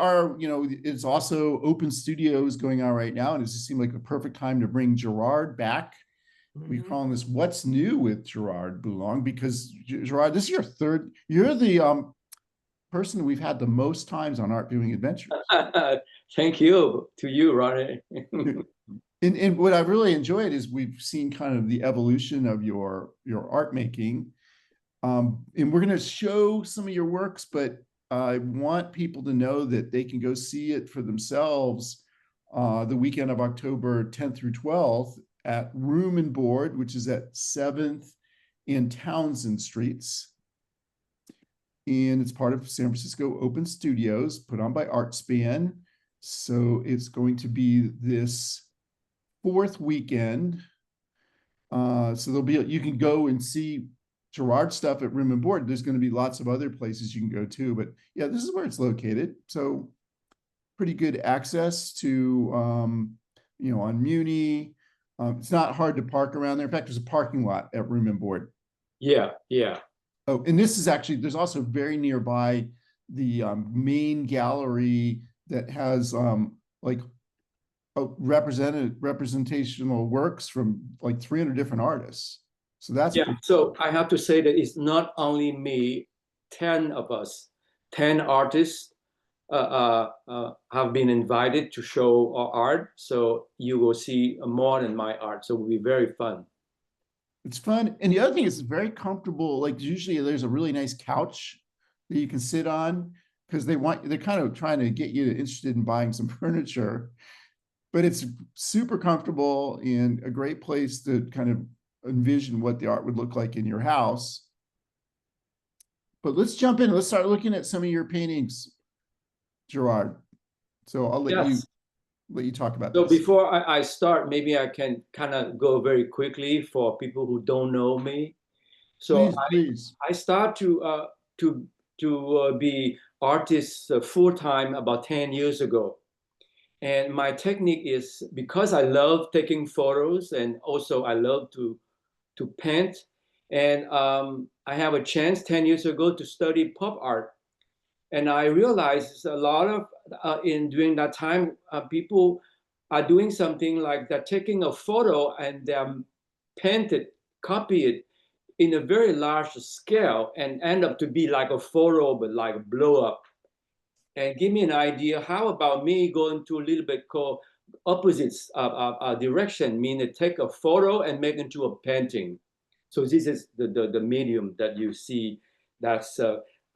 are, it's also Open Studios going on right now, and it just seemed like a perfect time to bring Gerard back. We call this "What's New with Gerard Buulong," because Gerard, this is your third. You're the person we've had the most times on Art Viewing Adventures. Thank you to you, Ronnie. And what I've really enjoyed is we've seen kind of the evolution of your art making, and we're going to show some of your works, but I want people to know that they can go see it for themselves the weekend of October 10th through 12th at Room and Board, which is at 7th and Townsend Streets. And it's part of San Francisco Open Studios, put on by ArtSpan. So it's going to be this fourth weekend. So there'll be, you can go and see Gerard stuff at Room and Board. There's going to be lots of other places you can go to, but yeah, this is where it's located. So pretty good access to, on Muni. It's not hard to park around there. In fact, there's a parking lot at Room and Board. Yeah, yeah. Oh, and this is actually, there's also very nearby the main gallery that has like representational works from like 300 different artists. So that's so I have to say that it's not only me, 10 of us, 10 artists have been invited to show our art. So you will see more than my art. So it will be very fun. It's fun. And the other thing is it's very comfortable. Like usually there's a really nice couch that you can sit on because they're kind of trying to get you interested in buying some furniture, but it's super comfortable and a great place to kind of envision what the art would look like in your house. But let's jump in. Let's start looking at some of your paintings, Gerard. So I'll let you talk about this. So before I start, maybe I can kind of go very quickly for people who don't know me. So please. I start to be artist full-time about 10 years ago. And my technique is, because I love taking photos and also I love to paint. And I have a chance 10 years ago to study pop art. And I realized a lot of, during that time, people are doing something like they're taking a photo and they're paint it, copy it in a very large scale and end up to be like a photo, but like blow up. And give me an idea, how about me going to a little bit called opposites direction, meaning take a photo and make it into a painting. So this is the medium that you see. That's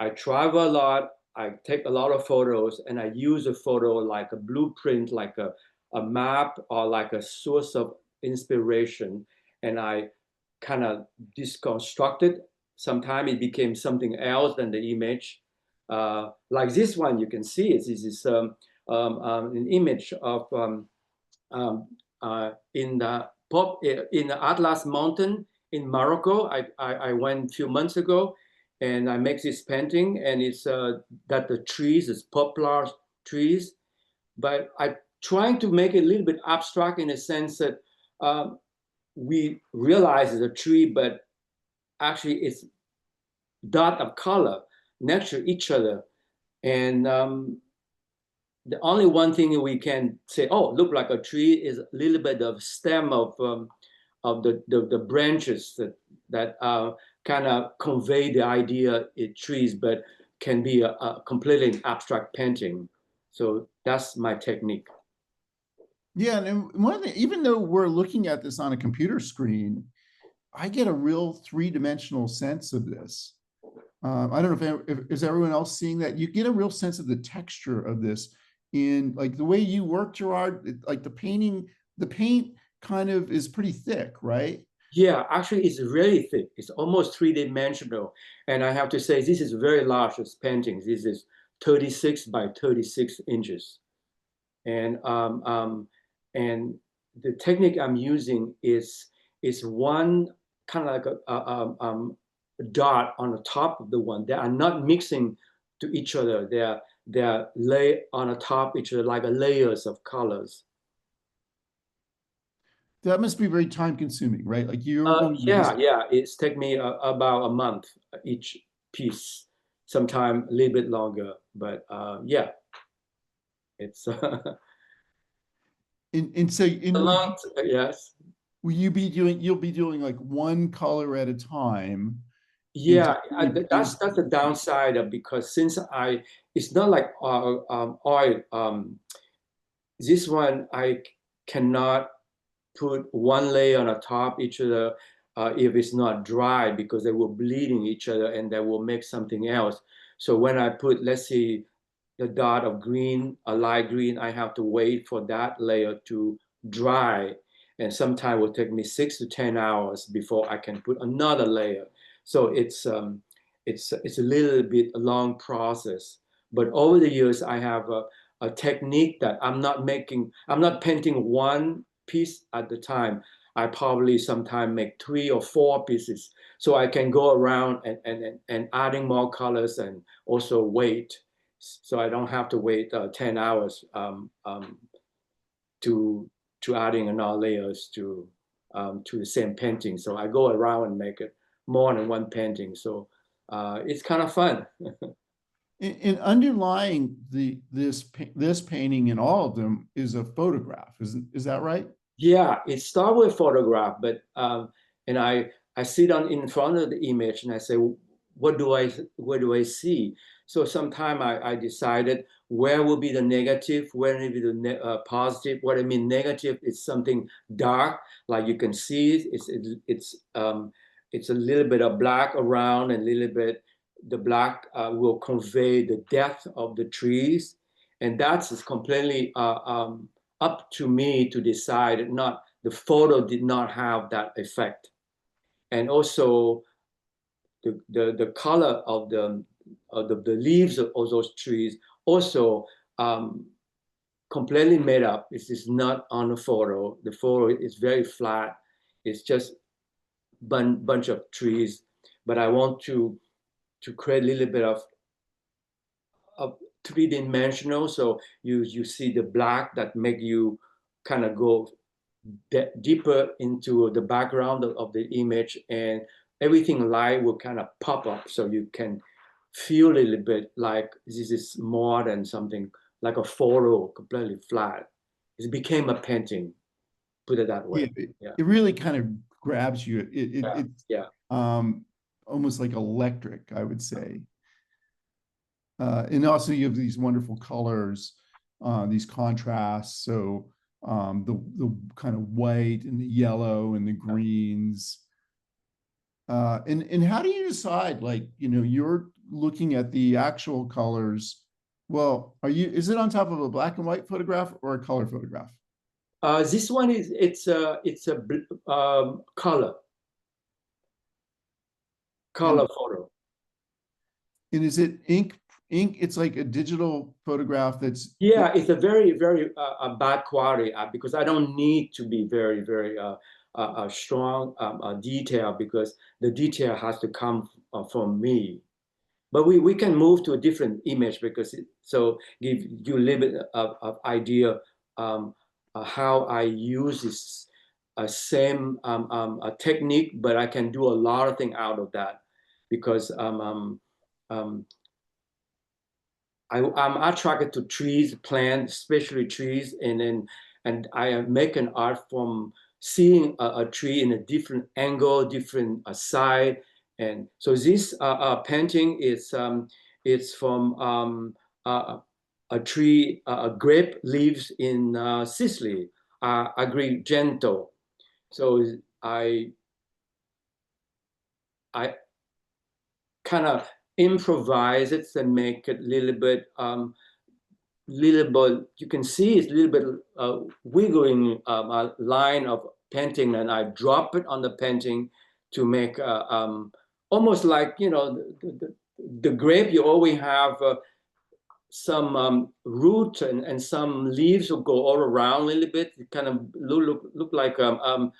I travel a lot, I take a lot of photos, and I use a photo like a blueprint, like a map, or like a source of inspiration, and I kind of deconstruct it. Sometimes it became something else than the image. Like this one, you can see it. This is an image of in the Atlas Mountain in Morocco. I went a few months ago, and I make this painting, and it's that the trees is poplar trees, but I trying to make it a little bit abstract in the sense that we realize it's a tree, but actually it's dot of color next to each other, and the only one thing we can say, oh, look like a tree, is a little bit of stem of the branches that kind of convey the idea in trees, but can be a completely abstract painting. So that's my technique. Yeah, and one thing, even though we're looking at this on a computer screen, I get a real three-dimensional sense of this. I don't know if is everyone else seeing that. You get a real sense of the texture of this in like the way you work, Gerard. Like the paint kind of is pretty thick, right? Yeah, actually, it's really thick. It's almost three-dimensional, and I have to say this is very large as paintings. This is 36 by 36 inches, and the technique I'm using is one kind of like a dot on the top of the one. They are not mixing to each other. They're lay on the top each other like layers of colors. That must be very time consuming, right? Like yeah. It's take me about a month each piece, sometime a little bit longer, but yeah. It's And so, a long, yes. will you be doing, you'll be doing like one color at a time and Yeah, just really that's the beautiful. downside of, because since it's not like oil. This one I cannot put one layer on the top each other if it's not dry, because they will bleeding each other and they will make something else. So when I put, let's say, the dot of green, a light green, I have to wait for that layer to dry. And sometimes it will take me 6 to 10 hours before I can put another layer. So it's a little bit a long process. But over the years, I have a technique that I'm not painting one piece at the time. I probably sometimes make 3 or 4 pieces. So I can go around and adding more colors and also wait, so I don't have to wait 10 hours to adding another layers to the same painting. So I go around and make it more than one painting. So it's kind of fun. And underlying this painting and all of them is a photograph, is that right? Yeah, it started with photograph, but and I sit on in front of the image and I say, what do I see? So sometime I decided where will be the negative, where will be the positive. What I mean negative is something dark, like you can see it. It's a little bit of black around, and a little bit the black will convey the depth of the trees, and that's completely up to me to decide. Not the photo did not have that effect, and also the color of the leaves of those trees also completely made up. This is not on the photo. The photo is very flat. It's just bunch of trees, but I want to create a little bit of three-dimensional. So you see the black that make you kind of go deeper into the background of the image, and everything light will kind of pop up, so you can feel a little bit like this is more than something like a photo completely flat. It became a painting, put it that Yeah, way. Yeah, it really kind of grabs you. yeah, It's yeah. um, almost like electric, I would say. And also you have these wonderful colors, these contrasts. So the kind of white and the yellow and the greens. And how do you decide, like, you're looking at the actual colors. Well, is it on top of a black and white photograph or a color photograph? This one is it's a color And photo. and is it ink? It's like a digital photograph that's Yeah, it's a very, very bad quality because I don't need to be very, very strong detail, because the detail has to come from me. But we can move to a different image, because so give you a little bit of idea how I use this same technique, but I can do a lot of things out of that, because um, I'm attracted to trees, plants, especially trees, and I make an art from seeing a tree in a different angle, different side, and so this painting is it's from a tree, grape leaves in Sicily, Agrigento. So I kind of improvise it and make it a little bit, you can see it's a little bit wiggling a line of painting, and I drop it on the painting to make almost like, the grape, you always have some root and some leaves will go all around a little bit. It kind of look like look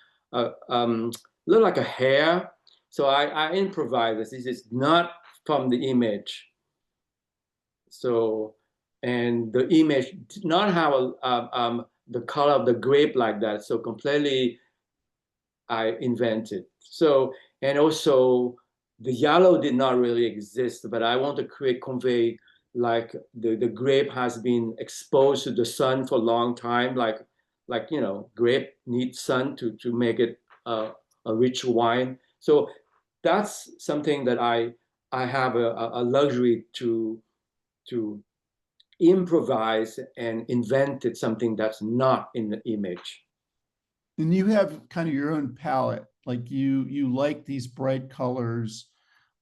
like a hair. So I improvise this. This is not from the image. So, and the image did not have the color of the grape like that. So completely I invented. So, and also the yellow did not really exist, but I want to convey like the grape has been exposed to the sun for a long time, like grape needs sun to make it a rich wine. So that's something that I have a luxury to improvise and invented something that's not in the image. And you have kind of your own palette. Like you like these bright colors.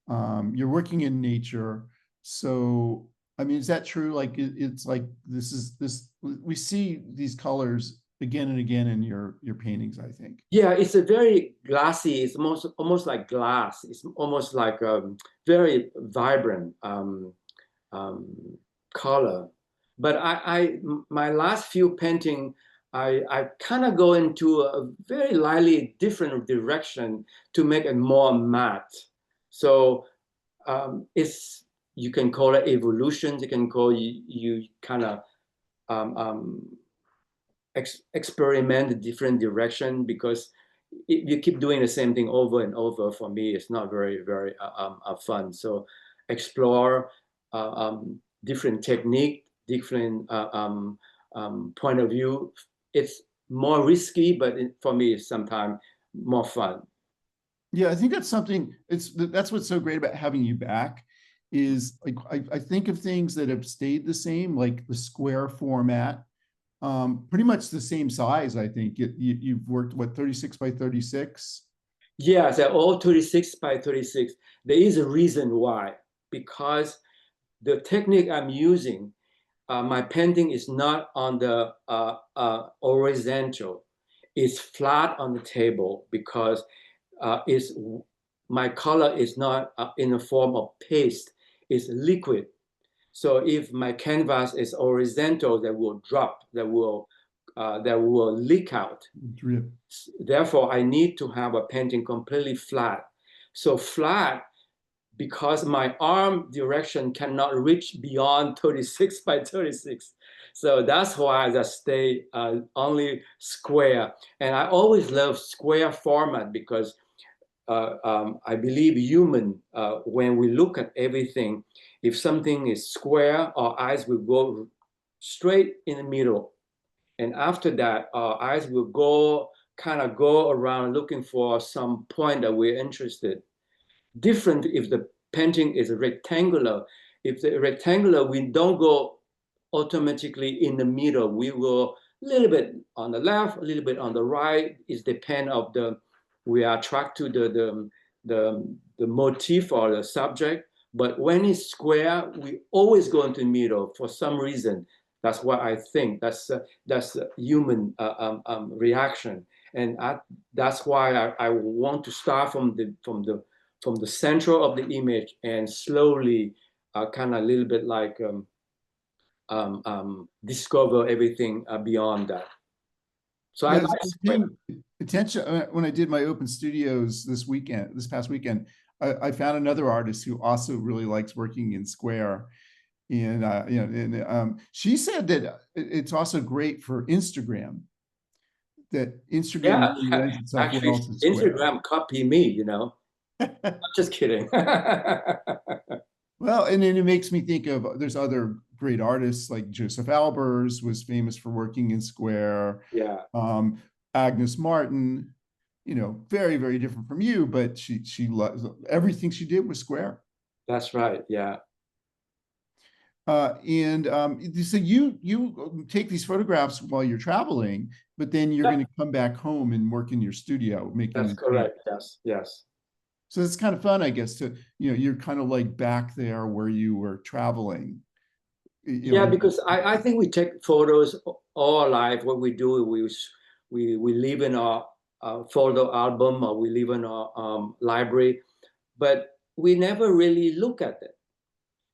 You're working in nature. So, I mean, is that true? Like it's like this we see these colors again and again in your paintings, I think. Yeah, it's a very glassy. It's almost like glass. It's almost like a very vibrant um, color. But my last few painting, I kind of go into a very lightly different direction to make it more matte. So it's, you can call it evolution. You can call you kind of um, um, experiment a different direction, because if you keep doing the same thing over and over, for me, it's not very fun. So explore different technique, different point of view. It's more risky, but for me, it's sometimes more fun. Yeah, I think that's something, that's what's so great about having you back is like I think of things that have stayed the same, like the square format, pretty much the same size. I think you've worked what, 36 by 36. Yeah, they're all 36 by 36. There is a reason why, because the technique I'm using, my painting is not on the horizontal. It's flat on the table, because it's, my color is not in the form of paste, it's liquid. So if my canvas is horizontal, that will drop, that will leak out. Drip. Therefore, I need to have a painting completely flat. So flat, because my arm direction cannot reach beyond 36 by 36. So that's why I stay only square. And I always love square format, because I believe human, when we look at everything, if something is square, our eyes will go straight in the middle. And after that, our eyes will go around looking for some point that we're interested. Different if the painting is rectangular. If the rectangular, we don't go automatically in the middle. We will a little bit on the left, a little bit on the right. It depends of the, we are attracted to the motif or the subject. But when it's square, we always go into the middle for some reason. That's what I think. That's a human reaction, and that's why I want to start from the center of the image and slowly kind of a little bit like discover everything beyond that. So I Yeah, like I was paying attention when I did my open studios this past weekend. I found another artist who also really likes working in square. And she said that it's also great for Instagram, that Instagram yeah, really lends itself actually well to square. Instagram copy me. I'm just kidding. Well, and then it makes me think of, there's other great artists like Joseph Albers was famous for working in square. Yeah, Agnes Martin, very, very different from you, but she loves everything she did was square. that's right. Yeah. And so you take these photographs while you're traveling, but then you're going to come back home and work in your studio making That's these paintings. correct. Yes, yes. So it's kind of fun, I guess, to, you're kind of like back there where you were traveling. Yeah, because I think we take photos all our life. What we do, we live in our photo album, or we live in our library, but we never really look at it.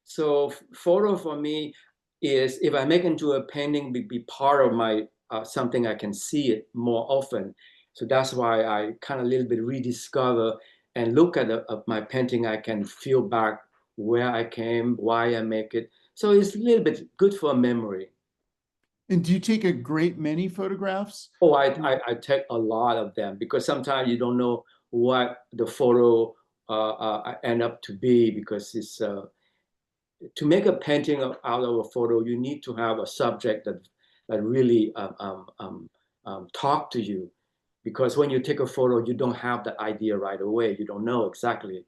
So photo for me is, if I make into a painting, be part of my something I can see it more often. So that's why I kind of a little bit rediscover and look at my painting. I can feel back where I came, why I make it. So it's a little bit good for memory. And do you take a great many photographs? Oh, I take a lot of them, because sometimes you don't know what the photo end up to be, because to make a painting out of a photo, you need to have a subject that really talk to you. Because when you take a photo, you don't have that idea right away. You don't know exactly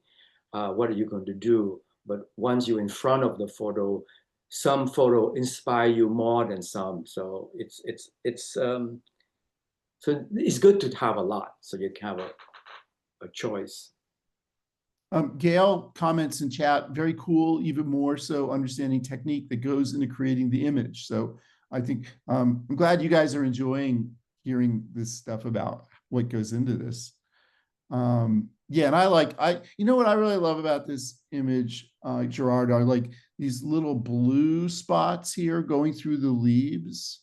what are you going to do. But once you're in front of the photo, some photo inspire you more than some. So it's good to have a lot, so you can have a choice. Gail comments in chat, very cool, even more so understanding technique that goes into creating the image. So I think I'm glad you guys are enjoying hearing this stuff about what goes into this. Yeah, and you know what I really love about this image, Gerard, are like these little blue spots here going through the leaves.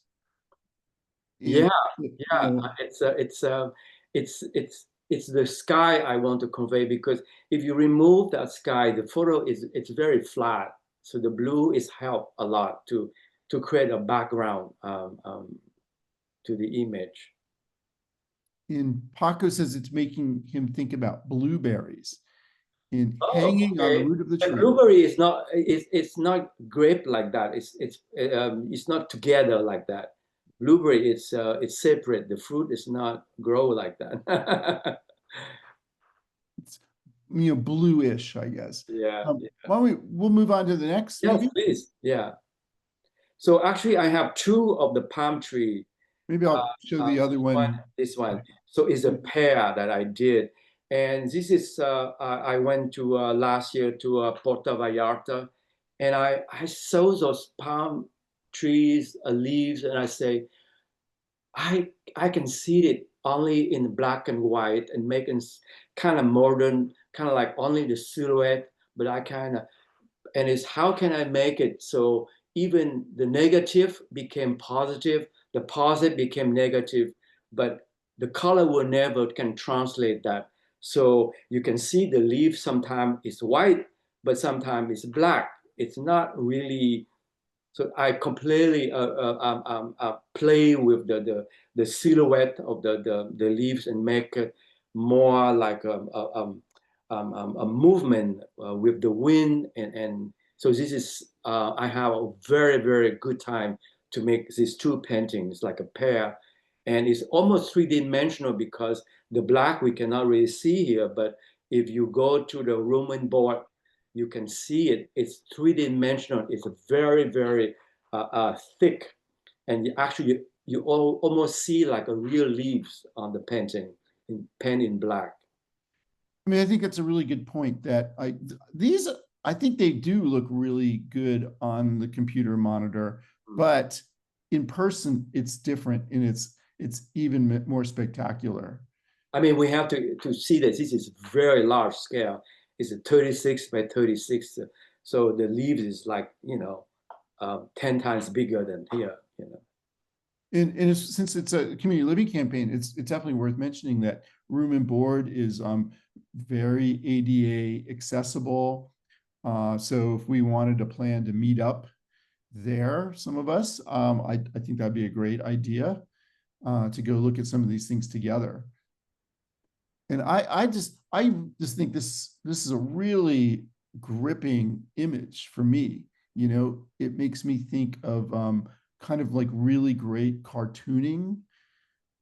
Yeah, You yeah, know, it's the sky I want to convey, because if you remove that sky, the photo it's very flat. So the blue is help a lot to create a background to the image. and Paco says it's making him think about blueberries and Oh, hanging on the okay. root of the The tree. blueberry is not it's not grape like that. It's not together like that. Blueberry it's separate. The fruit is not grow like that. It's, bluish, I guess. Yeah, Why don't we'll move on to the next, yes, maybe? please. Yeah. So actually, I have two of the palm tree. Maybe I'll show the other one. This one. So it's a pair that I did, and this is I went to last year to Puerto Vallarta, and I saw those palm trees, leaves, and I say I can see it only in black and white and making kind of modern, kind of like only the silhouette, but I kind of and it's how can I make it so even the negative became positive, the positive became negative, but the color will never can translate that. So you can see the leaf sometimes is white, but sometimes it's black. It's not really. So I completely play with the silhouette of the leaves and make it more like a movement with the wind and so this is I have a very good time to make these two paintings like a pair, and it's almost three-dimensional because the black we cannot really see here, but if you go to the Roman board you can see it. It's three-dimensional. It's a very thick, and you almost see like a real leaves on the painting in pen in black. I mean, I think that's a really good point that these, I think they do look really good on the computer monitor, but in person it's different and it's even more spectacular. I mean, we have to see that this is very large scale. It's a 36 by 36. So the leaves is like, 10 times bigger than here. And since it's a community living campaign, it's definitely worth mentioning that room and board is very ADA accessible. So if we wanted to plan to meet up there, some of us, I think that'd be a great idea to go look at some of these things together. And I just think this is a really gripping image for me. It makes me think of kind of like really great cartooning.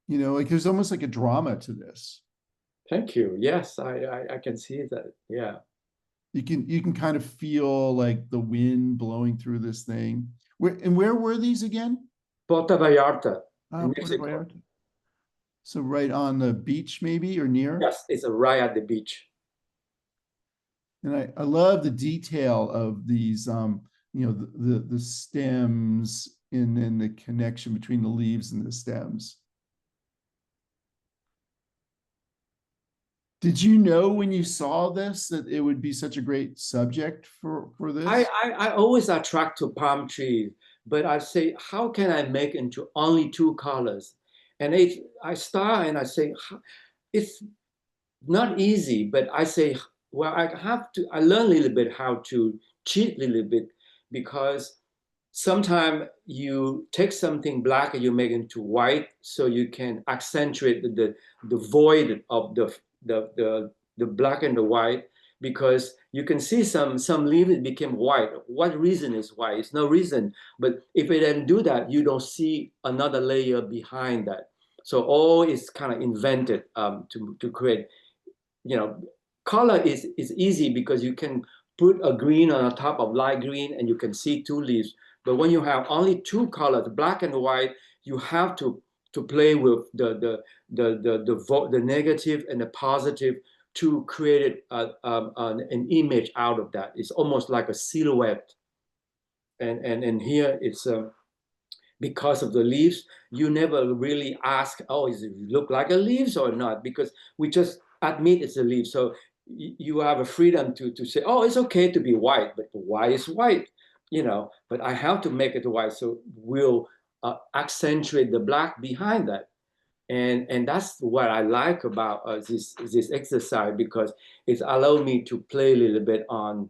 Like there's almost like a drama to this. Thank you. Yes, I can see that. Yeah. You can kind of feel like the wind blowing through this thing. Where were these again? Puerto Vallarta in Puerto Mexico. Vallarta. So right on the beach, maybe, or near. Yes, it's right at the beach. And I love the detail of these, the stems and then the connection between the leaves and the stems. Did you know when you saw this that it would be such a great subject for this? I always attract to palm trees, but I say, how can I make into only two colors? And I start and I say, it's not easy, but I say, well, I learn a little bit how to cheat a little bit because sometimes you take something black and you make it into white so you can accentuate the void of the black and the white. because you can see some leaves became white. What reason is white? It's no reason. But if it didn't do that, you don't see another layer behind that. So all is kind of invented to create, you know, color is easy because you can put a green on the top of light green and you can see two leaves. But when you have only two colors, black and white, you have to play with the negative and the positive to create an image out of that. It's almost like a silhouette. And here it's because of the leaves, you never really ask, oh, is it look like a leaves or not? Because we just admit it's a leaf. So you have a freedom to say, oh, it's okay to be white, but why is white? You know, but I have to make it white, so we'll accentuate the black behind that. And that's what I like about this exercise, because it's allowed me to play a little bit on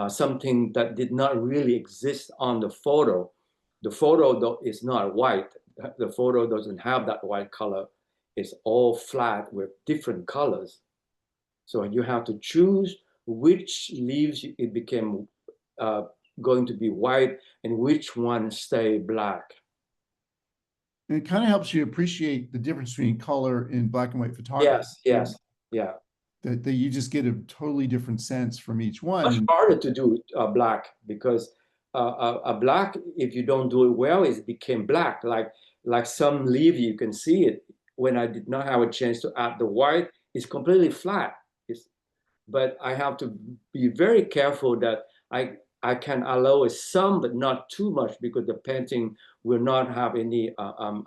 something that did not really exist on the photo. The photo though is not white. The photo doesn't have that white color. It's all flat with different colors. So you have to choose which leaves it became going to be white and which one stay black. And it kind of helps you appreciate the difference between color in black and white photography. Yes, yeah. That you just get a totally different sense from each Much one. harder to do black, because a black, if you don't do it well, it became black. Like some leaf, you can see it. When I did not have a chance to add the white, it's completely flat. But I have to be very careful that I can allow some, but not too much, because the painting will not have any um,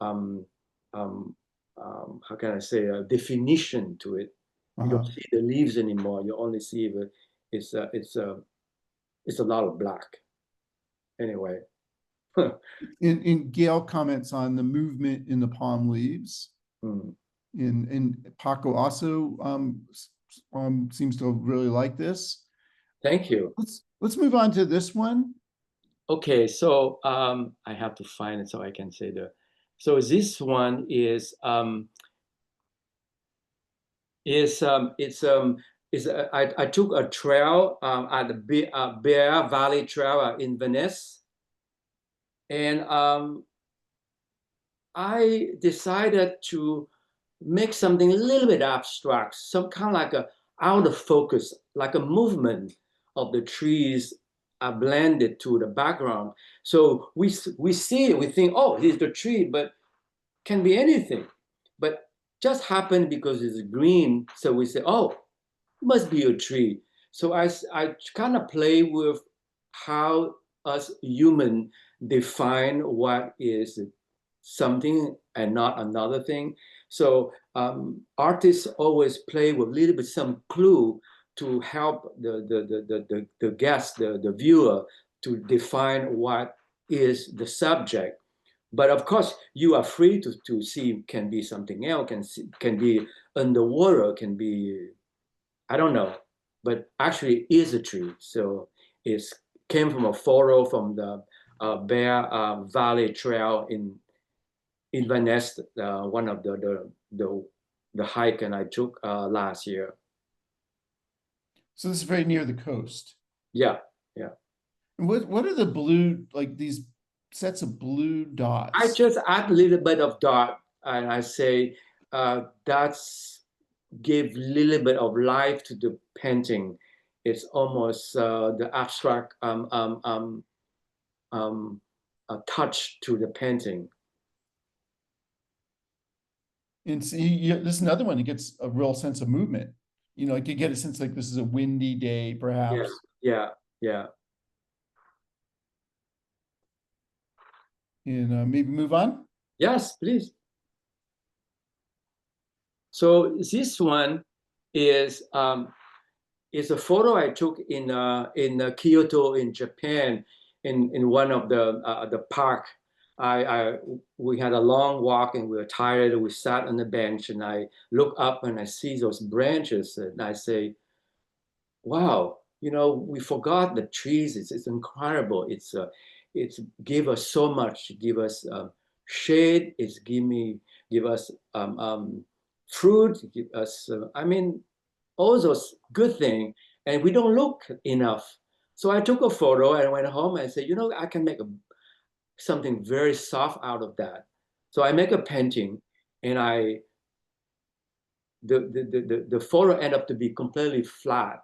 how can I say, a definition to it. You don't see the leaves anymore. You only see it's it's a lot of black. Anyway. In Gail comments on the movement in the palm leaves. Mm. And Paco also seems to really like this. Thank you. Let's move on to this one. Okay, so I have to find it so I can say the. So this one is I took a trail at the Bear Valley Trail in Venice, and I decided to make something a little bit abstract, some kind of like a out of focus, like a movement of the trees are blended to the background. So we see it, we think, oh, this is the tree, but can be anything. But just happened because it's green, so we say, oh, it must be a tree. So I kind of play with how us human define what is something and not another thing. So artists always play with a little bit some clue to help the guest, the viewer, to define what is the subject. But of course, you are free to see, can be something else, can be underwater, can be, I don't know, but actually is a tree. So it came from a photo from the Bear Valley Trail in Venice, one of the hike and I took last year. So this is very near the coast. Yeah, yeah. And what are the blue, like these sets of blue dots? I just add a little bit of dot, and I say that's give a little bit of life to the painting. It's almost the abstract touch to the painting. And see, this is another one that gets a real sense of movement. You know, like you get a sense like this is a windy day, perhaps. Yeah, yeah. And maybe move on. Yes, please. So this one is a photo I took in Kyoto in Japan, in one of the park. We had a long walk and we were tired. We sat on the bench and I look up and I see those branches and I say, "Wow, you know, we forgot the trees. It's incredible. It's give us so much. Give us shade. Give us fruit. Give us I mean." all those good things, and we don't look enough. So I took a photo and went home and said, I can make something very soft out of that. So I make a painting, and the photo ended up to be completely flat.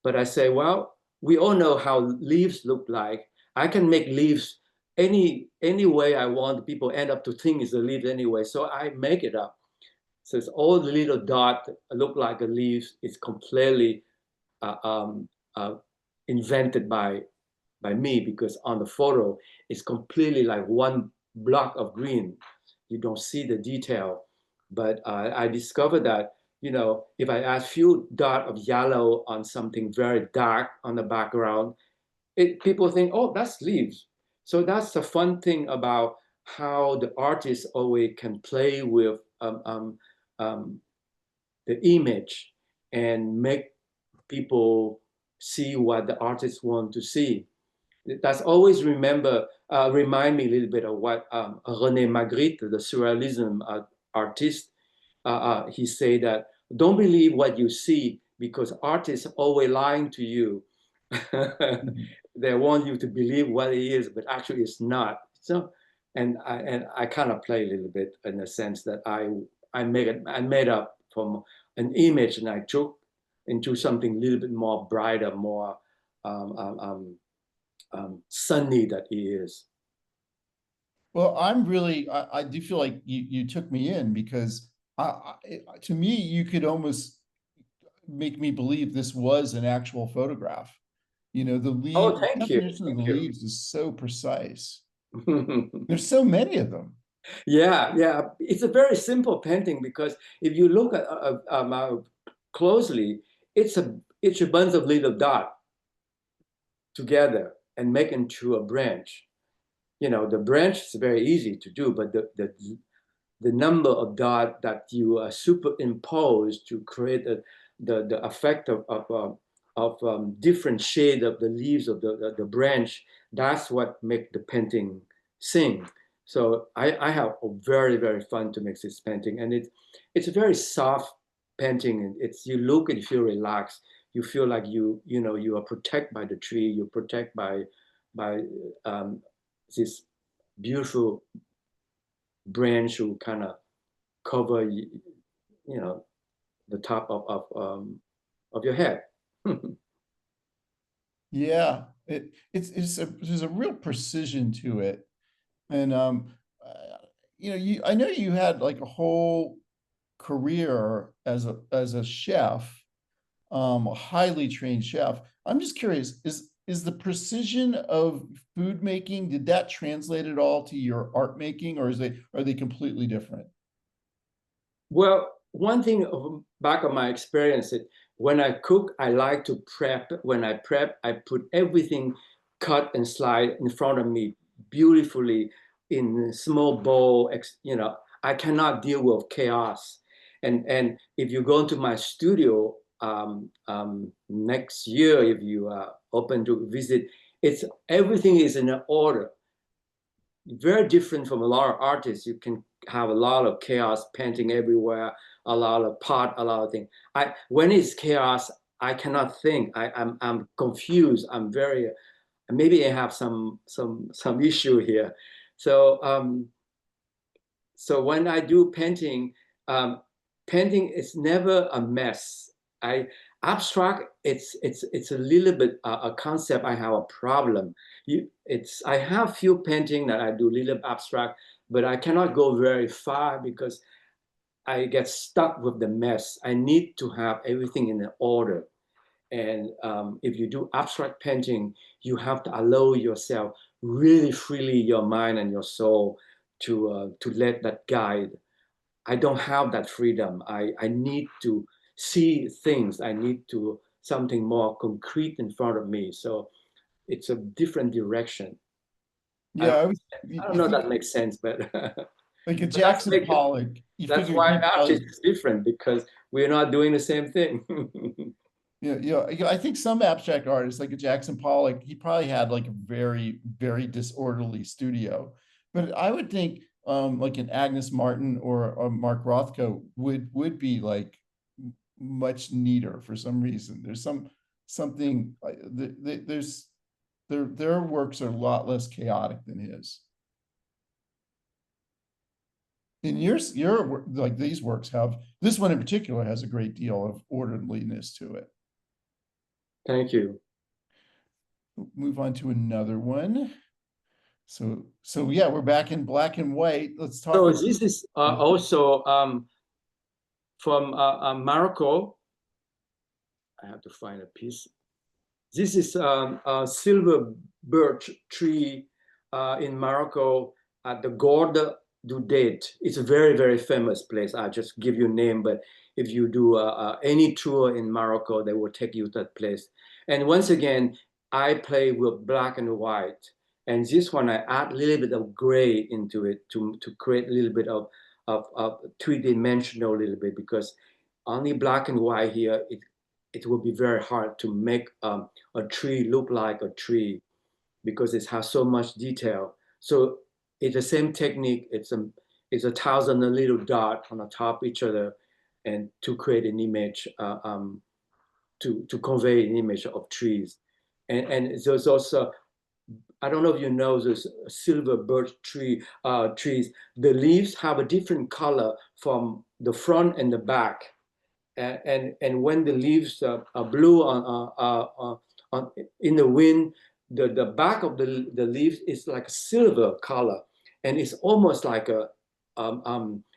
But I say, well, we all know how leaves look like. I can make leaves any way I want. People end up to think it's a leaf anyway. So I make it up. So it's all the little dot look like a leaf. It's completely uh, um, uh, invented by me, because on the photo it's completely like one block of green. You don't see the detail. But I discovered that, if I add few dot of yellow on something very dark on the background, people think, oh, that's leaves. So that's the fun thing about how the artist always can play with um, the image and make people see what the artist want to see. That's always remind me a little bit of what René Magritte, the surrealism artist, he said that don't believe what you see, because artists always lying to you. They want you to believe what it is, but actually it's not. So, and I kind of play a little bit in the sense that I made up from an image, and I took into something a little bit more brighter, more um, um, um, sunny that it is. Well, I do feel like you took me in, because to me, you could almost make me believe this was an actual photograph. Oh, The thank you, definition of the thank you. leaves is so precise. There's so many of them. Yeah, yeah. It's a very simple painting, because if you look at closely, it's a bunch of little dots together and make into a branch. The branch is very easy to do, but the number of dots that you superimpose to create the effect of different shade of the leaves of the branch, that's what make the painting sing. So I have a very, very fun to make this painting, and it's a very soft painting. And you look and you feel relaxed. You feel like you are protected by the tree. You're protected by this beautiful branch who kind of cover the top of your head. Yeah, there's a real precision to it. And I know you had like a whole career as a chef, a highly trained chef. I'm just curious, is the precision of food making, did that translate at all to your art making, or are they completely different? Well, one thing back of my experience, when I cook, I like to prep. When I prep, I put everything cut and slide in front of me beautifully in a small bowl. I cannot deal with chaos. And if you go into my studio next year, if you are open to visit, it's everything is in order. Very different from a lot of artists. You can have a lot of chaos painting everywhere, a lot of pot, a lot of things. When it's chaos, I cannot think. I'm confused. I'm very, maybe I have some issue here. So so when I do painting, um, painting is never a mess. I abstract. It's a little bit a concept. I have a problem. I have few painting that I do little abstract, but I cannot go very far because I get stuck with the mess. I need to have everything in order. And if you do abstract painting, you have to allow yourself really freely your mind and your soul to let that guide. I don't have that freedom. I need to see things. I need to something more concrete in front of me. So it's a different direction. I Yeah, don't, I don't you know if that figure makes sense, but like a but that's Jackson Pollock, you that's figure why he artist probably, is different, because we're not doing the same thing. I think some abstract artists, like a Jackson Pollock, he probably had like a very, very disorderly studio. But I would think like an Agnes Martin or a Mark Rothko would be much neater for some reason. There's something there's their works are a lot less chaotic than his. And your like these works have, this one in particular has a great deal of orderliness to it. Thank you. Move on to another one. So yeah, we're back in black and white. Let's talk So about. this is also from Morocco. I have to find a piece. This is a silver birch tree in Morocco at the Gorda du Date. It's a very, very famous place. I just give you a name, but if you do any tour in Morocco, they will take you to that place. And once again, I play with black and white. And this one, I add a little bit of gray into it to create a little bit of three-dimensional little bit, because only black and white here, it will be very hard to make a tree look like a tree because it has so much detail. So it's the same technique. It's a thousand little dot on the top of each other, and to create an image, to convey an image of trees. And there's also, I don't know if you know, this silver birch trees. The leaves have a different color from the front and the back. And when the leaves are blue in the wind, the back of the leaves is like a silver color, and it's almost like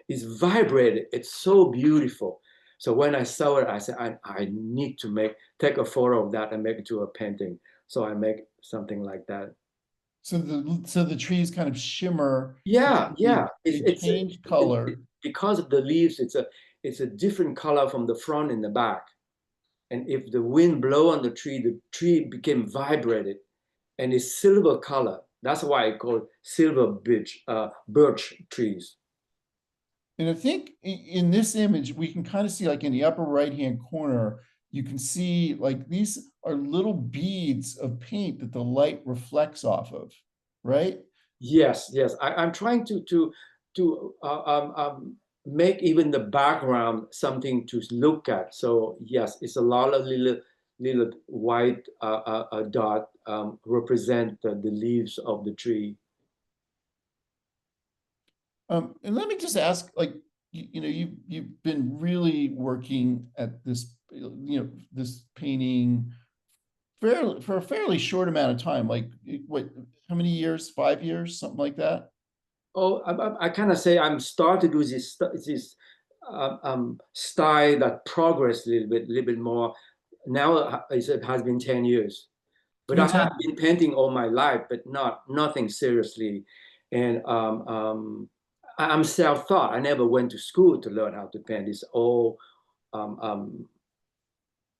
it's vibrated. It's so beautiful. So when I saw it, I said, I need to take a photo of that and make it to a painting. So I make something like that. So the trees kind of shimmer. Yeah, yeah. They change color. Because of the leaves, it's a different color from the front and the back. And if the wind blow on the tree became vibrated, and it's silver color. That's why I call it silver birch trees. And I think in this image, we can kind of see, like in the upper right-hand corner, you can see like these are little beads of paint that the light reflects off of, right? Yes, yes. I'm trying to make even the background something to look at. So yes, it's a lot of little white dot represent the leaves of the tree. And let me just ask, like, you've been really working at this, this painting for a fairly short amount of time. Like, what? How many years? 5 years, something like that. Oh, I kind of say I'm started with this style that progressed a little bit more. Now it has been 10 years, It's but I been have 10. been painting all my life, but nothing seriously. And I'm self-taught. I never went to school to learn how to paint. It's all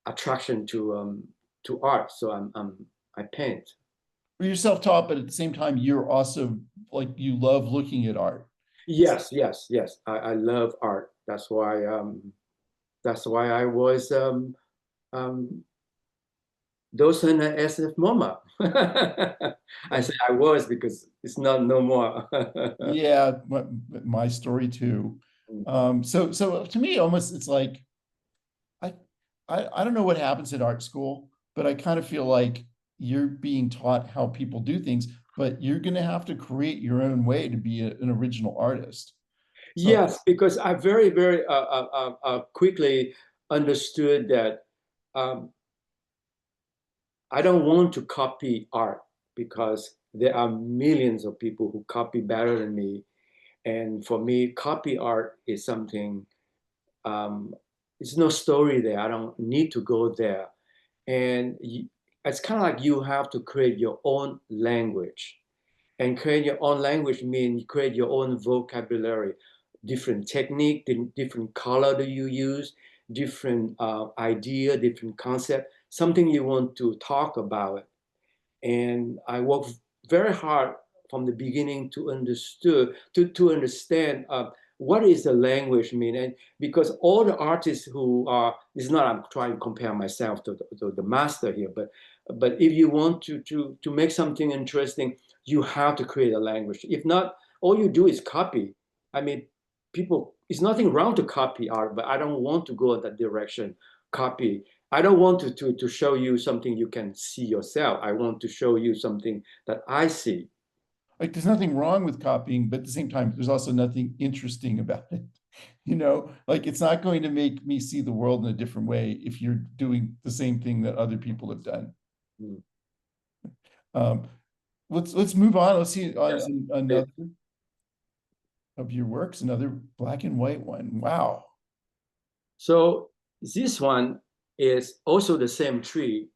attraction to art. So I paint. You're self-taught, but at the same time, you're also like, you love looking at art. Yes, yes, yes. I love art. That's why I was docent at SF MoMA. I say I was because it's not no more. Yeah, my story too. So to me, almost it's like I, I don't know what happens at art school, but I kind of feel like you're being taught how people do things, but you're going to have to create your own way to be an original artist. So Yes, because I very, very quickly understood that um, I don't want to copy art because there are millions of people who copy better than me. And for me, copy art is something, it's no story there. I don't need to go there. And it's kind of like you have to create your own language. And create your own language means create your own vocabulary, different technique, different color that you use, different idea, different concept, something you want to talk about. And I worked very hard from the beginning to understand what is the language mean. And because all the artists who are, it's not I'm trying to compare myself to the master here, but if you want to make something interesting, you have to create a language. If not, all you do is copy. I mean, people, it's nothing wrong to copy art, but I don't want to go in that direction. Copy. I don't want to show you something you can see yourself. I want to show you something that I see. Like there's nothing wrong with copying, but at the same time, there's also nothing interesting about it. You know, like it's not going to make me see the world in a different way if you're doing the same thing that other people have done. Mm. Um, let's move on. Let's see on Yeah. another of your works, another black and white one. Wow. So this one is also the same tree,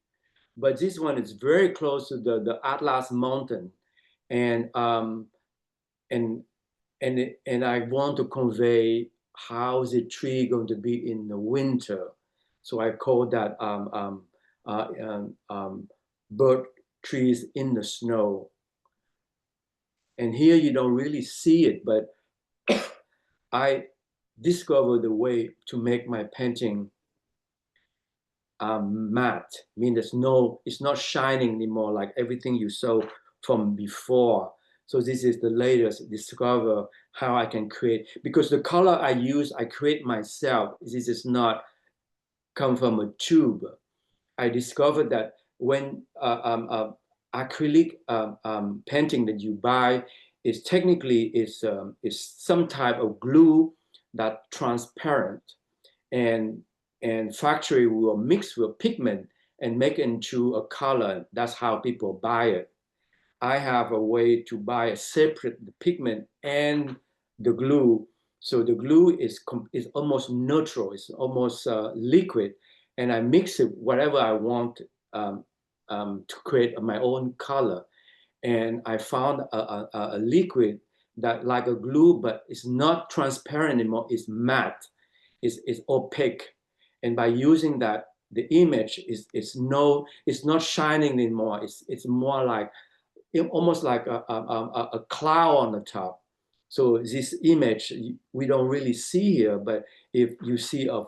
but this one is very close to the Atlas Mountain, and and and I want to convey how the tree going to be in the winter. So I call that uh, um, um, bird trees in the snow. And here you don't really see it, but I discovered the way to make my painting matte. I mean, it's not shining anymore like everything you saw from before. So this is the latest discover how I can create, because the color I use, I create myself. This is not come from a tube. I discovered that when acrylic painting that you buy is technically is some type of glue that transparent, and factory will mix with pigment and make it into a color. That's how people buy it. I have a way to buy a separate the pigment and the glue. So the glue is almost neutral. It's almost liquid, and I mix it whatever I want to create my own color. And I found a liquid that like a glue, but it's not transparent anymore. It's matte. It's opaque. And by using that, the image it's not shining anymore. It's more like almost like a cloud on the top. So this image we don't really see here, but if you see a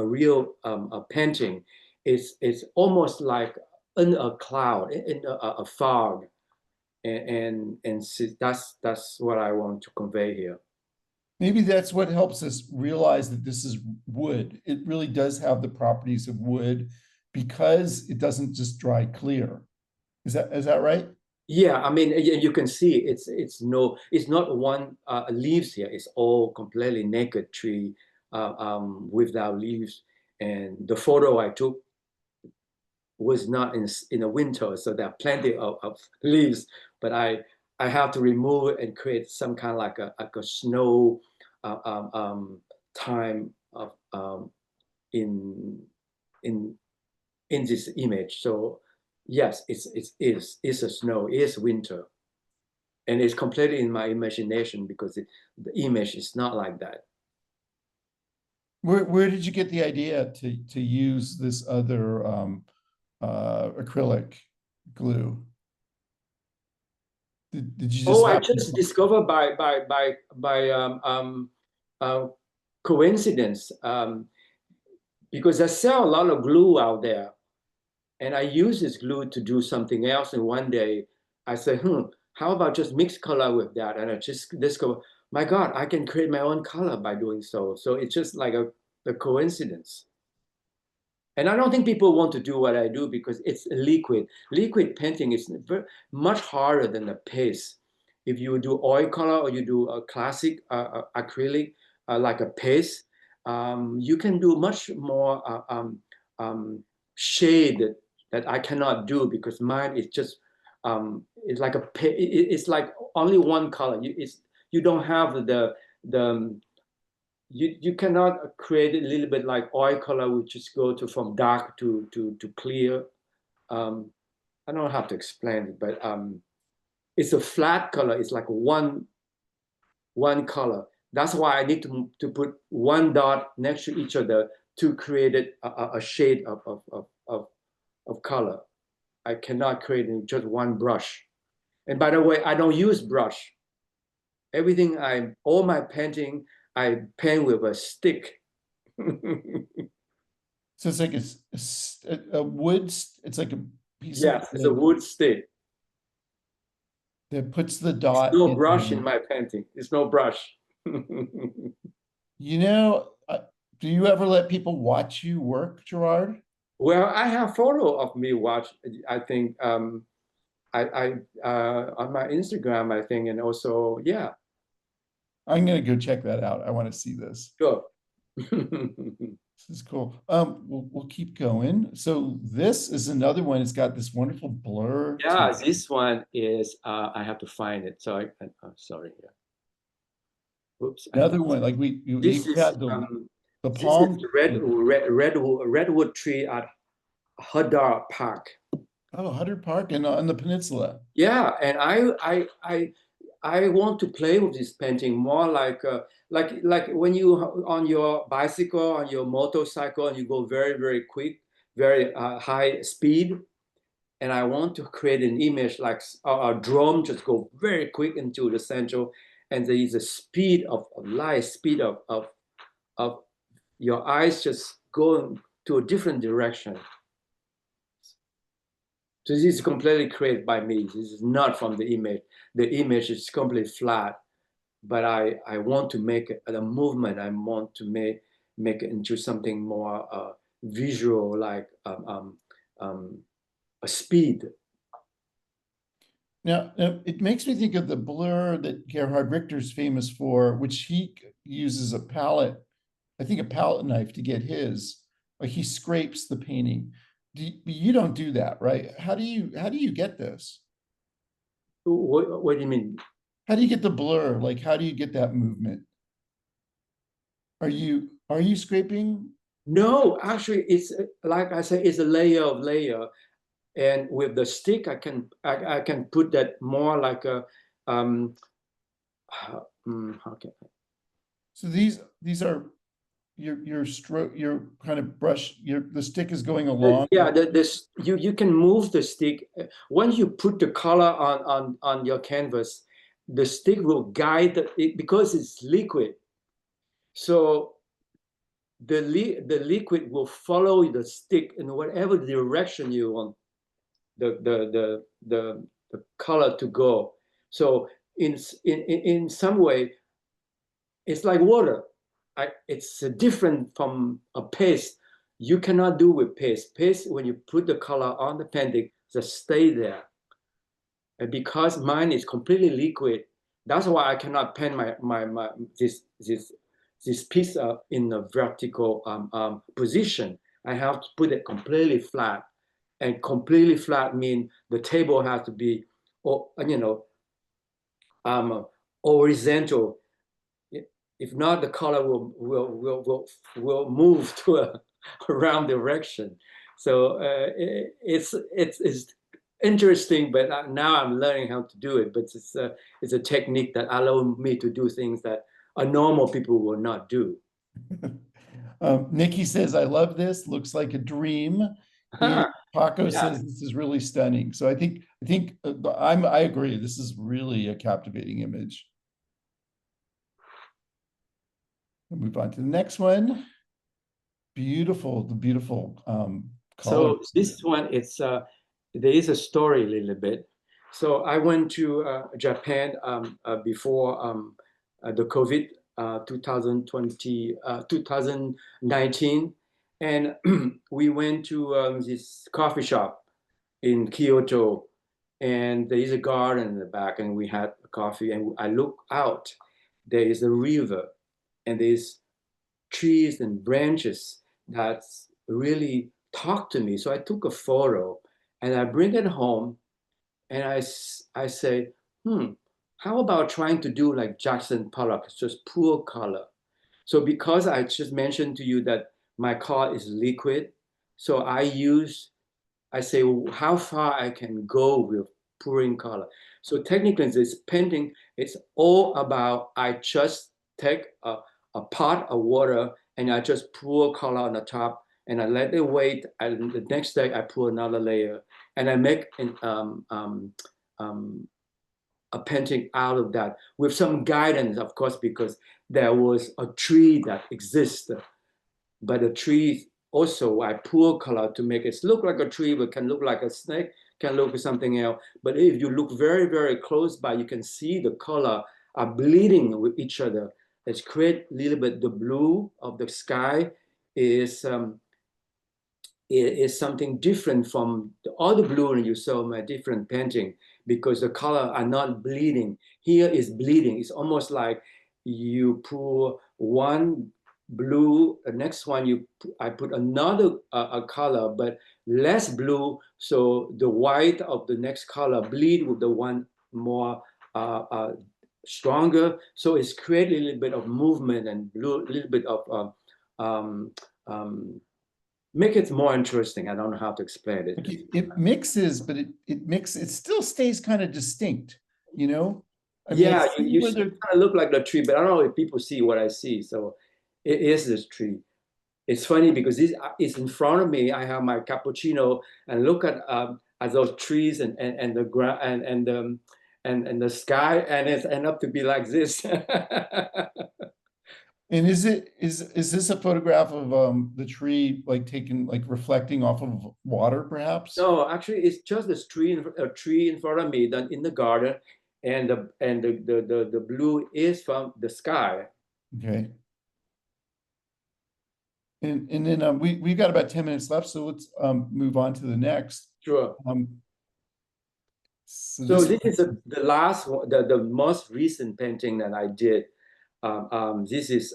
real a painting, it's almost like in a cloud, in a fog, and that's what I want to convey here. Maybe that's what helps us realize that this is wood. It really does have the properties of wood because it doesn't just dry clear. Is that right? Yeah, I mean, you can see it's not one leaves here. It's all completely naked tree without leaves. And the photo I took was not in the winter, so there are plenty of leaves. But I have to remove it and create some kind of like a snow uh, um, um, time of in in in this image. So yes, it's a snow, it's winter, and it's completely in my imagination because the image is not like that. Where did you get the idea to use this other acrylic glue? Did you just Oh, I happen? just discovered by uh, coincidence, because I sell a lot of glue out there, and I use this glue to do something else. And one day I said, how about just mix color with that? And I just discovered, my God, I can create my own color by doing so. So it's just like a coincidence. And I don't think people want to do what I do because it's liquid. Liquid painting is much harder than the paste. If you do oil color or you do a classic acrylic like a paste, you can do much more shade that I cannot do because mine is just it's like it's like only one color. You don't have the you cannot create a little bit like oil color, which just go to from dark to clear. Um, I don't know how to explain it, but it's a flat color. It's like one color. That's why I need to put one dot next to each other to create a shade of color. I cannot create in just one brush. And by the way, I don't use brush. Everything all my painting, I paint with a stick. So it's like a wood. It's like a piece of Yes, it's a wood wood stick. that puts the It's dot no in brush in there. my painting. It's no brush. You know, do you ever let people watch you work, Gerard? Well, I have photo of me watch. I think on my Instagram, I think, and also yeah, I'm gonna go check that out. I want to see this. sure. This is cool. We'll keep going. So this is another one. It's got this wonderful blur to Yeah, it. this one is I have to find it. So sorry. Yeah. Oops. I Another lost. one, like you This is had um, the this is palm. redwood tree at Hadar Park. Oh, Hutter Park and on the peninsula. Yeah, and I want to play with this painting more like when you on your bicycle, on your motorcycle, and you go very, very quick, very high speed. And I want to create an image like a drone just go very quick into the central, and there is a speed of light, speed of your eyes just going to a different direction. So this is completely created by me. This is not from the image. The image is completely flat, but I want to make it a movement. I want to make it into something more visual, like a speed. Now, it makes me think of the blur that Gerhard Richter's famous for, which he uses a palette, I think a palette knife to get his. Like he scrapes the painting. You don't do that, right? How do you get this? What do you mean? How do you get the blur? Like how do you get that movement? Are you scraping? No, actually, it's like I say, it's a layer of layer, and with the stick, I can put that more like a how can So these are your stroke, your kind of brush, the stick is going along. yeah, this you can move the stick. Once you put the color on your canvas, the stick will guide it because it's liquid. So the liquid will follow the stick in whatever direction you want the color to go. So in some way, it's like water. It's different from a paste. You cannot do with paste. Paste, when you put the color on the painting, just stay there. And because mine is completely liquid, that's why I cannot paint my this piece in a vertical position. I have to put it completely flat, and completely flat means the table has to be, um, horizontal. If not, the color will move to a wrong direction. So it's interesting, but now I'm learning how to do it. But it's a technique that allows me to do things that a normal people will not do. Nikki says, I love this, looks like a dream. And Paco Yeah. says this is really stunning. So I agree. This is really a captivating image. We'll move on to the next one. Beautiful, the beautiful colors. So this one, it's there is a story a little bit. So I went to Japan before the COVID 2020 2019, and we went to this coffee shop in Kyoto, and there is a garden in the back, and we had a coffee, and I look out, there is a river, and there's trees and branches that really talk to me. So I took a photo and I bring it home, and I say, how about trying to do like Jackson Pollock, just poor color. So because I just mentioned to you that my color is liquid, so I say how far I can go with pouring color. So technically, this painting, it's all about I just take a pot of water and I just pour color on the top and I let it wait. And the next day I pour another layer and I make um, a painting out of that with some guidance, of course, because there was a tree that existed, but the tree also I pour color to make it look like a tree, but can look like a snake, can look like something else. But if you look very, very close by, you can see the color are bleeding with each other. It's create a little bit the blue of the sky is is something different from the other blue you saw in my different painting because the color are not bleeding. Here is bleeding. It's almost like you pour one blue, the next one I put another a color, but less blue, so the white of the next color bleed with the one more stronger. So it's created a little bit of movement and blue, a little bit of um, um, make it more interesting. I don't know how to explain it. It mixes, but it still stays kind of distinct, you know? I mean, Yeah, you kind of look like the tree, but I don't know if people see what I see. So it is this tree. It's funny because this is in front of me. I have my cappuccino and look at those trees and the ground and the sky, and it's end up to be like this. And is this a photograph of the tree like taken like reflecting off of water perhaps? No, actually, it's just a tree in front of me, then in the garden, and the blue is from the sky. Okay. And then we've got about 10 minutes left, so let's move on to the next. Sure. Um, So this is the last one, the most recent painting that I did. This is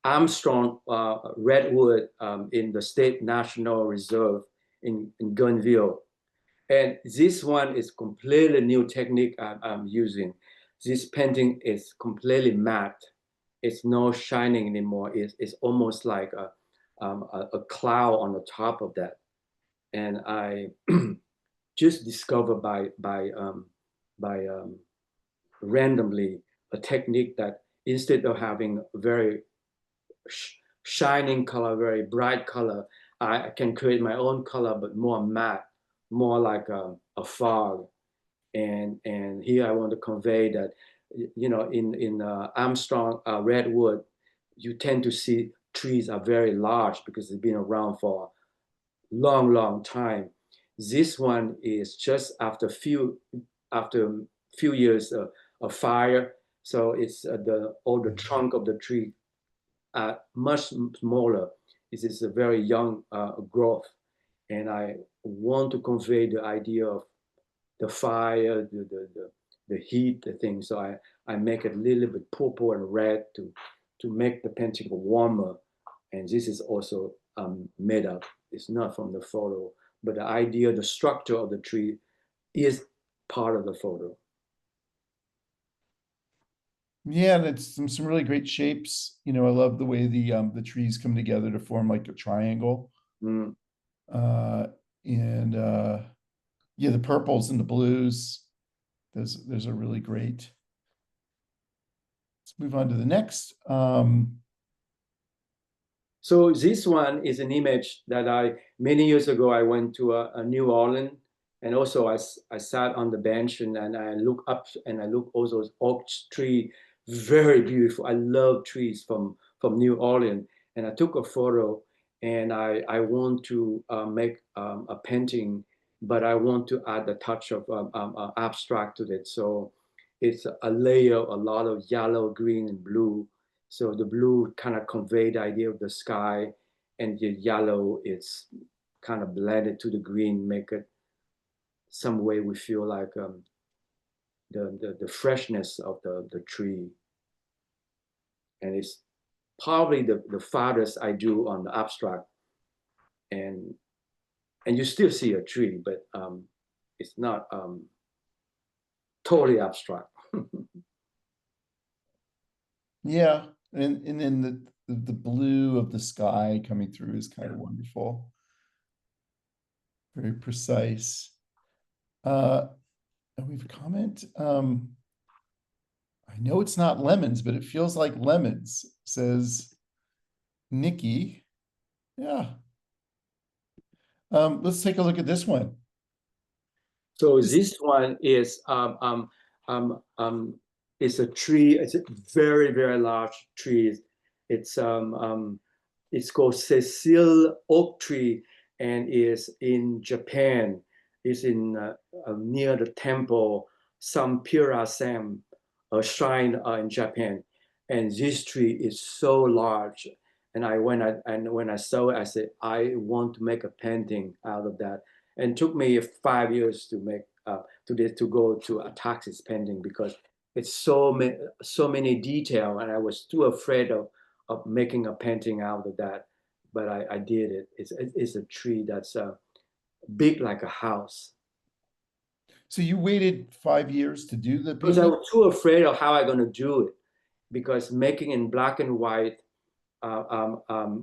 Armstrong redwood in the State National Reserve in Gunville. And this one is completely new technique I'm using. This painting is completely matte. It's no shining anymore. It's almost like a cloud on the top of that. And I just discovered by randomly a technique that instead of having very shining color, very bright color, I can create my own color, but more matte, more like a fog. And here I want to convey that, you know, in Armstrong redwood, you tend to see trees are very large because they've been around for a long time. This one is just after few years of fire, so it's the all the trunk of the tree much smaller. This is a very young growth, and I want to convey the idea of the fire, the heat, the thing. So I make it a little bit purple and red to make the painting warmer. And this is also made up. It's not from the photo, but the idea, the structure of the tree is part of the photo. Yeah, and it's some really great shapes. You know, I love the way the trees come together to form like a triangle. Mm. Uh and yeah, the purples and the blues. Those are really great. Let's move on to the next. So this one is an image that many years ago, I went to a New Orleans, and also I sat on the bench and I look up and I look all those oak tree, very beautiful. I love trees from New Orleans, and I took a photo, and I want to make a painting, but I want to add a touch of abstract to it. So it's a layer, a lot of yellow, green, and blue. So the blue kind of convey the idea of the sky, and the yellow is kind of blended to the green, make it some way we feel like the freshness of the tree. And it's probably the farthest I do on the abstract. And you still see a tree, but it's not totally abstract. Yeah, and then the blue of the sky coming through is kind of wonderful. Very precise. And we have a comment. I know it's not lemons, but it feels like lemons, says Nikki. Yeah. Let's take a look at this one. So this one is it's a tree. It's a very large tree. It's called Cecil oak tree, and is in Japan. It's in near the temple Sampira Sam, a shrine in Japan. and this tree is so large. And when I saw it, I said, I want to make a painting out of that. And it took me 5 years to make to go to a taxis painting because it's so many detail, and I was too afraid of making a painting out of that. But I did it. It's a tree that's big like a house. So you waited 5 years to do the Because I painting? was too afraid of how I'm going to do it. Because making in black and white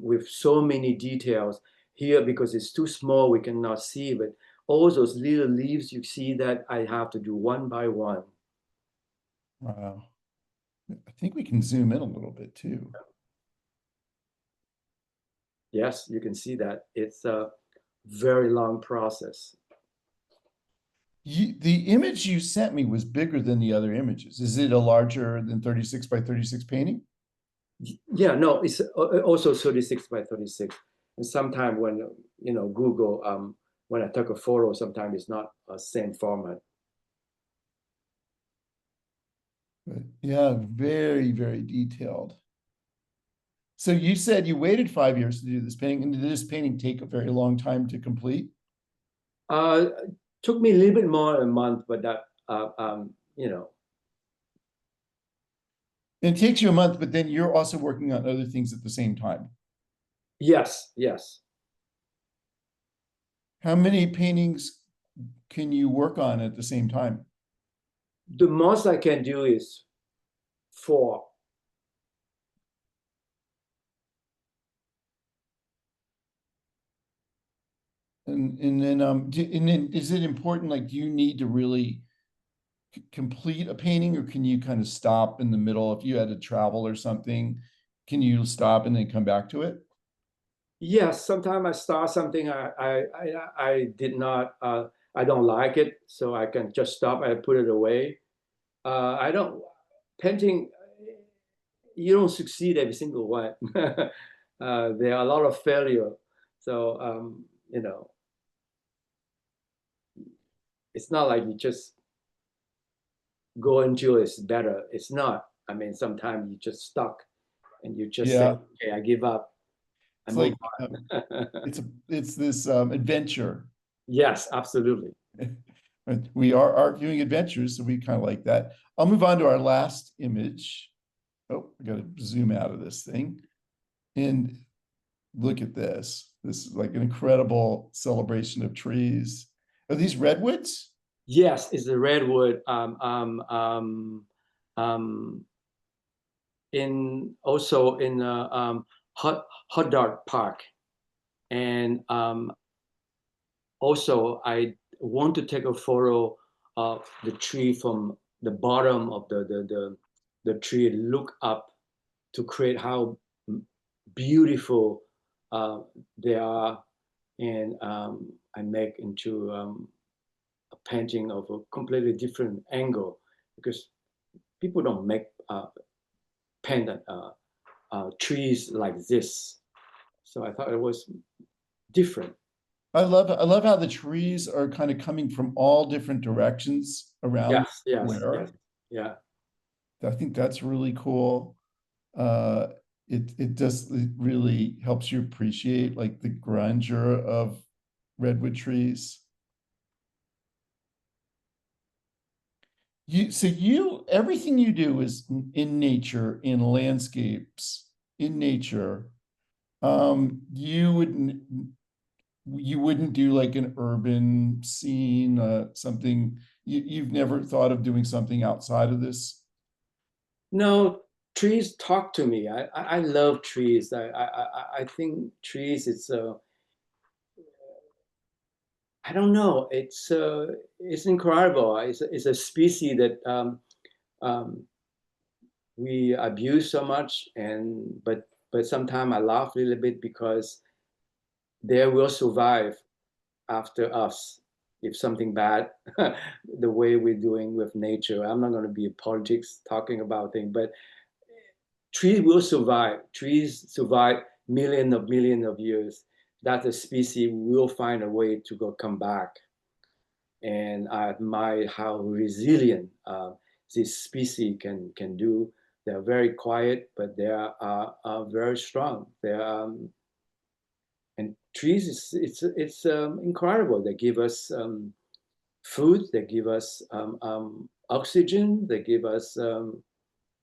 with so many details here, because it's too small, we cannot see. But all those little leaves you see that I have to do one by one. Wow. I think we can zoom in a little bit too. Yes, you can see that. It's a very long process. The image you sent me was bigger than the other images. Is it a larger than 36 by 36 painting? Yeah, no, it's also 36 by 36. And sometimes when, Google, when I take a photo, sometimes it's not the same format. But yeah, very, very detailed. So you said you waited 5 years to do this painting, and did this painting take a very long time to complete? Uh, Took me a little bit more than a month, but that, And it takes you a month, but then you're also working on other things at the same time. yes, yes. How many paintings can you work on at the same time? The most I can do is 4. And then is it important, like, do you need to really complete a painting, or can you kind of stop in the middle if you had to travel or something? Can you stop and then come back to it? Yes, sometimes I start something I did not I don't like it, so I can just stop and put it away. I don't painting. You don't succeed every single one. There are a lot of failure, so it's not like you just go into it's better. It's not. I mean, sometimes you just stuck and you just say, Yeah, okay, I give up. I it's move like on. it's this adventure. Yes, absolutely. But we are art viewing adventures, so we kind of like that. I'll move on to our last image. Oh, I got to zoom out of this thing. And look at this. This is like an incredible celebration of trees. Are these redwoods? Yes, it's the redwood. In also in hot dog park, and also I want to take a photo of the tree from the bottom of the tree, look up to create how beautiful they are, and I make into a painting of a completely different angle because people don't make paint trees like this. So I thought it was different. I love how the trees are kind of coming from all different directions around Yes, the yes, yes, square. yeah. I think that's really cool. Uh, it really helps you appreciate like the grandeur of redwood trees. Everything you do is in nature, in landscapes, in nature. You wouldn't do like an urban scene, something you've never thought of doing something outside of this. No, trees talk to me. I love trees. I think trees. I don't know. It's incredible. It's a species that um, we abuse so much, and but sometimes I laugh a little bit because they will survive after us if something bad the way we're doing with nature. I'm not going to be in politics talking about things, but trees will survive. Trees survive millions of years. That the species will find a way to come back. And I admire how resilient this species can do. They're very quiet, but they are very strong. And trees it's incredible. They give us food. They give us oxygen. They give us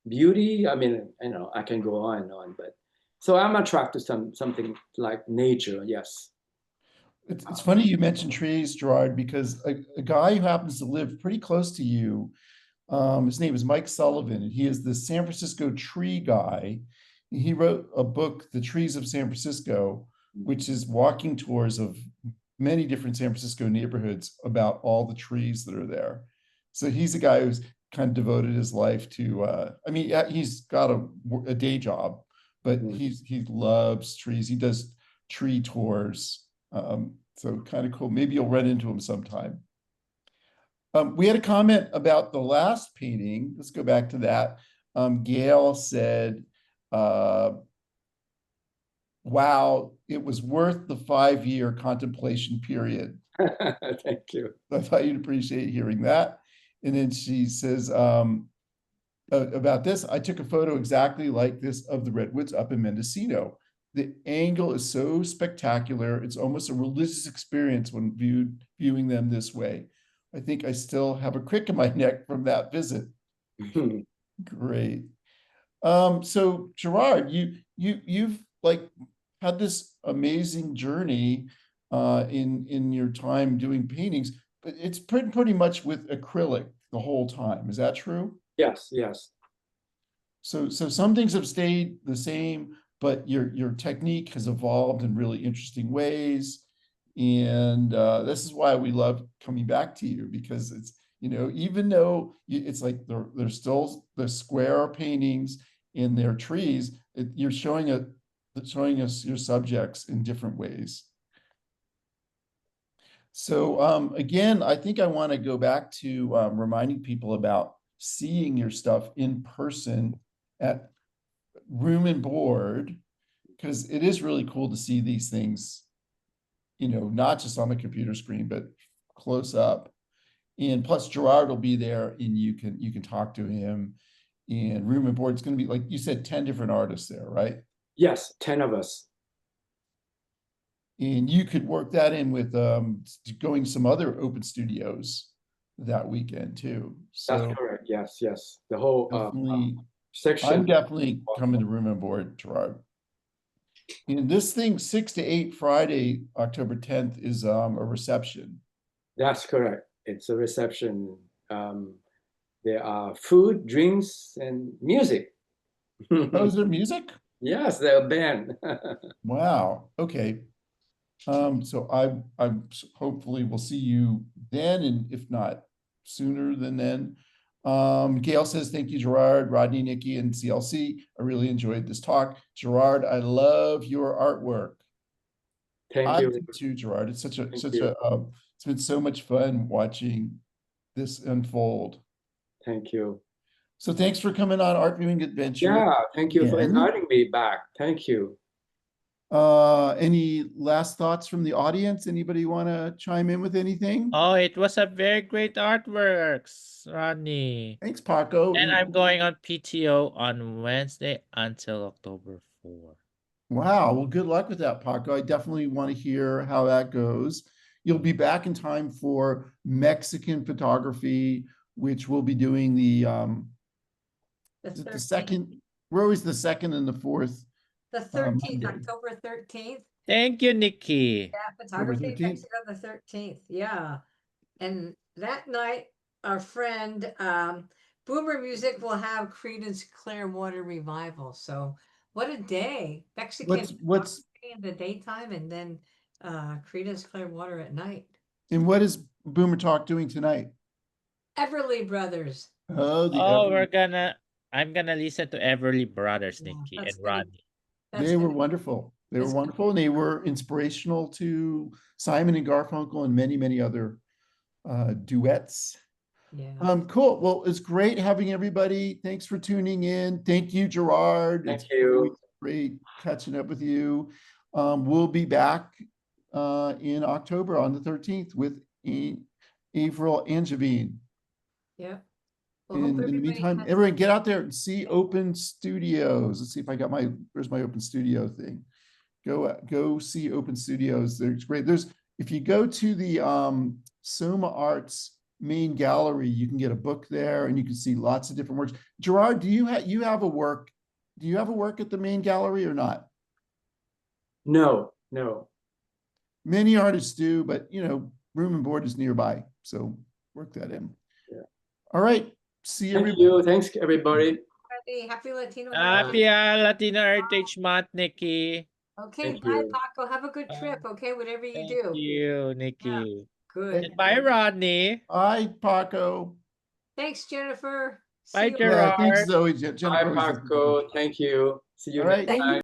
beauty. I mean, I can go on and on, but so I'm attracted to something like nature. Yes. It's funny you mentioned trees, Gerard, because a guy who happens to live pretty close to you, his name is Mike Sullivan, and he is the San Francisco tree guy. He wrote a book, The Trees of San Francisco, which is walking tours of many different San Francisco neighborhoods about all the trees that are there. So he's a guy who's kind of devoted his life to, I mean, yeah, he's got a day job, but Mhm. he loves trees. He does tree tours. So kind of cool. Maybe you'll run into him sometime. We had a comment about the last painting. Let's go back to that. Gail said, wow, it was worth the 5-year contemplation period. Thank you. I thought you'd appreciate hearing that. And then she says, about this, I took a photo exactly like this of the redwoods up in Mendocino. The angle is so spectacular. It's almost a religious experience when viewing them this way. I think I still have a crick in my neck from that visit. Great. So Gerard, you've like had this amazing journey in your time doing paintings, but it's pretty much with acrylic the whole time. Is that true? Yes, yes. So some things have stayed the same, but your technique has evolved in really interesting ways. And this is why we love coming back to you, because it's, even though it's like they're still the square paintings in their trees, you're showing us your subjects in different ways. So again, I think I want to go back to reminding people about seeing your stuff in person at Room and Board, because it is really cool to see these things, not just on the computer screen, but close up. And plus Gerard will be there and you can talk to him. And Room and Board, it's going to be, like you said, 10 different artists there, right? Yes, 10 of us. And you could work that in with going some other open studios that weekend too. That's So correct. Yes, yes. The whole definitely, section. I'm definitely coming to Room and Board, Gerard. And this thing, 6 to 8 Friday, October 10th, is a reception. That's correct. It's a reception. There are food, drinks, and music. Oh, is there music? Yes, they're a band. Wow. Okay. So I hopefully will see you then, and if not sooner than then. Gail says, thank you, Gerard, Rodney, Nikki, and CLC. I really enjoyed this talk. Gerard, I love your artwork. Thank I you. do too, Gerard. It's Thank you. it's been so much fun watching this unfold. Thank you. So thanks for coming on Art Viewing Adventure Yeah, thank you for again. inviting me back. Thank you. Any last thoughts from the audience? Anybody want to chime in with anything? Oh, it was a very great artworks, Rodney. Thanks, Paco. And I'm going on PTO on Wednesday until October 4. Wow. Well, good luck with that, Paco. I definitely want to hear how that goes. You'll be back in time for Mexican photography, which we'll be doing the second. We're always the second and the fourth. The 13th, Monday. October 13th. Thank you, Nikki. Yeah, photography makes it on the 13th. Yeah. And that night, our friend Boomer Music will have Creedence Clearwater Revival. So what a day. Mexican What's in the daytime and then Creedence Clearwater at night. and what is Boomer Talk doing tonight? Everly Brothers. Oh, I'm gonna listen to Everly Brothers, Yeah, Nikki that's and gonna- Rodney. They were wonderful. They were wonderful, and they were inspirational to Simon and Garfunkel and many, many other duets. Yeah. Cool. Well, it's great having everybody. Thanks for tuning in. Thank you, Gerard. Thank It's you. great catching up with you. We'll be back in October on the 13th with Avril Angevine. Yeah. Well, hope in the everybody meantime, has- everyone get out there and see Open Studios. Let's see if I got where's my Open Studio thing? Go see Open Studios. There's great. If you go to the Soma Arts main gallery, you can get a book there and you can see lots of different works. Gerard, do you have a work? Do you have a work at the main gallery or not? No. Many artists do, but room and board is nearby, so work that in. Yeah. All right. See Thank everybody. you. Thanks, everybody. Happy Latino Happy Heritage. Latino Heritage Month, Nikki. Okay, Thank bye, you. Paco. Have a good trip. Okay, whatever you Thank do. you, Nikki. Good. And bye, Rodney. Hi, Paco. Thanks, Jennifer. Bye, See you. Gerard. Yeah, thanks, Zoe. Jennifer Bye, always does- Paco. Thank you. See you All next right. Thank you. time.